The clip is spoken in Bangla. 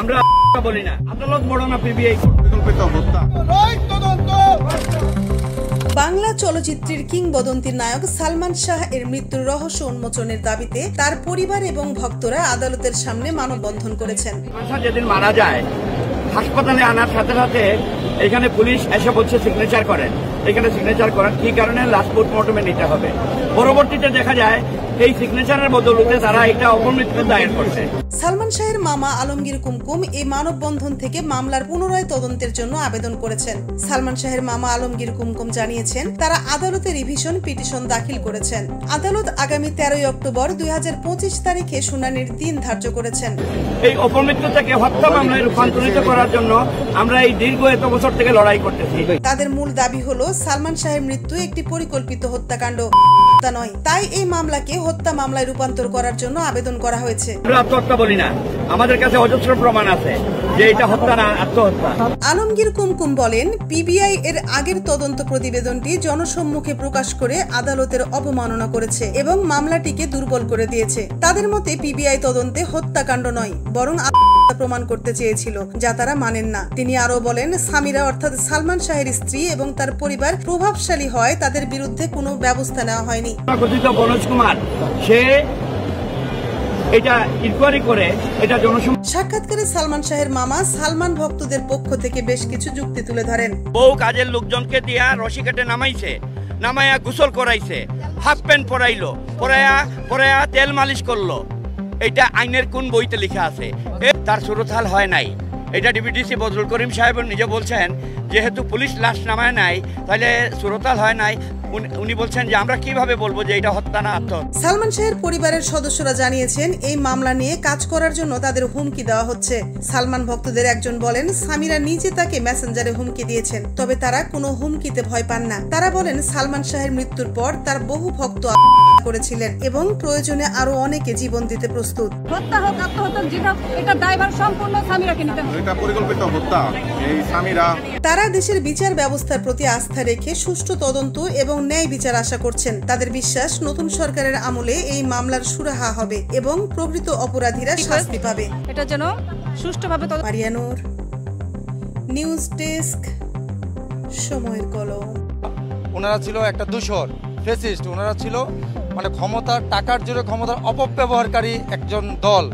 আমরা বলি না, আদালত বড় না পিবিআই বাংলা চলচ্চিত্রের কিংবদন্তির নায়ক সালমান শাহ এর মৃত্যুর রহস্য উন্মোচনের দাবিতে তার পরিবার এবং ভক্তরা আদালতের সামনে মানববন্ধন করেছেন। যেদিন মারা যায় হাসপাতালে আনার সাথে সাথে এখানে পুলিশ এসে বলছে সিগনেচার করেন, এখানে সিগনেচার করেন কি কারণে লাশ পোস্টমর্টমে নিতে হবে। পরবর্তীতে দেখা যায় এই সিগনেচারের বদলে তারা এটা অপমৃত্যু দায়ের করছে। সালমান শাহের মামা আলমগীর কুমকুম এই মানববন্ধন থেকে মামলার পুনরায় তদন্তের জন্য আবেদন করেছেন। সালমান শাহের মামা আলমগীর কুমকুম জানিয়েছেন তারা আদালতে রিভিশন পিটিশন দাখিল করেছেন। আদালত আগামী 13 অক্টোবর 2025 তারিখে শুনানির দিন ধার্য করেছেন। এই অপমৃত্যু থেকে হত্যা মামলায় রূপান্তরিত করার জন্য আমরা এই দীর্ঘ এত বছর থেকে লড়াই করতেছি। তাদের মূল দাবি হলো সালমান শাহের মৃত্যু একটি পরিকল্পিত হত্যাকাণ্ড নয়, তাই এই মামলাকে হত্যা মামলায় রূপান্তর করার জন্য আবেদন করা হয়েছে। আমরা আত্মহত্যা বলি না, আমাদের কাছে অজস্র প্রমাণ আছে যে এটা হত্যা না আত্মহত্যা। আলমগীর কুমকুম বলেন পিবিআই এর আগের তদন্ত প্রতিবেদনটি জনসম্মুখে প্রকাশ করে আদালতের অবমাননা করেছে এবং মামলাটিকে দুর্বল করে দিয়েছে। তাদের মতে পিবিআই তদন্তে হত্যাকাণ্ড নয় বরং প্রমাণ করতে চেয়েছিল, যা তারা মানেন না। তিনি আরো বলেন সামিরা অর্থাৎ সালমান শাহের স্ত্রী এবং তার পরিবার প্রভাবশালী হয়, তাদের বিরুদ্ধে কোনো ব্যবস্থা নেওয়া হয়নি। কথিত বনোজ কুমার সে এটা ইনকোয়ারি করে এটা সাক্ষাৎকারে সালমান শাহের মামা সালমান ভক্তদের পক্ষ থেকে বেশ কিছু যুক্তি তুলে ধরেন। বউ কাজের লোকজনকে দিয়া রশি কেটে নামাইয়া গোসল করাইছে, হাফ প্যান্ট পরাইলো, পরাইয়া তেল মালিশ করলো। এটা আইনের কোন বইতে লেখা আছে? তার সুরতাল হয় নাই। এটা ডিবিডিসি বজলুল করিম সাহেব নিজে বলছেন যেহেতু পুলিশ লাশ নামায় নাই তাহলে সুরতাল হয় নাই। উনি বলছেন যে আমরা কিভাবে বলবো যে এটা হত্যা না আত্মহত্যা। সালমান শাহের পরিবারের সদস্যরা জানিয়েছেন এই মামলা নিয়ে কাজ করার জন্য তাদের হুমকি দেওয়া হচ্ছে। সালমান ভক্তদের একজন বলেন সামিরা নিজে তাকে মেসেঞ্জারে হুমকি দিয়েছেন, তবে তারা কোনো হুমকিতে ভয় পান না। তারা বলেন সালমান শাহের মৃত্যুর পর তার বহু ভক্ত করেছিলেন এবং প্রয়োজনে আরো অনেকে জীবন দিতে প্রস্তুত। হত্যা হোক আত্মহত্যা যেটা এটা দায়ভার সম্পূর্ণ সামিরাকে নিতে হবে। এটা পরিকল্পিত হত্যা। এই সামিরা তারা দেশের বিচার ব্যবস্থার প্রতি আস্থা রেখে সুষ্ঠু তদন্ত এবং ন্যায় বিচার আশা করছেন। তাদের বিশ্বাস নতুন সরকারের আমলে এই মামলার সুরাহা হবে এবং প্রকৃত অপরাধীরা শাস্তি পাবে। এটা যেন সুষ্ঠুভাবে মারিয়া নূর, নিউজ ডেস্ক, সময়ের কলম। ওনারা ছিল একটা দূষর ফ্যাসিস্ট, ওনারা ছিল মানে ক্ষমতার টাকার জোরে ক্ষমতার অপব্যবহারকারী একজন দল।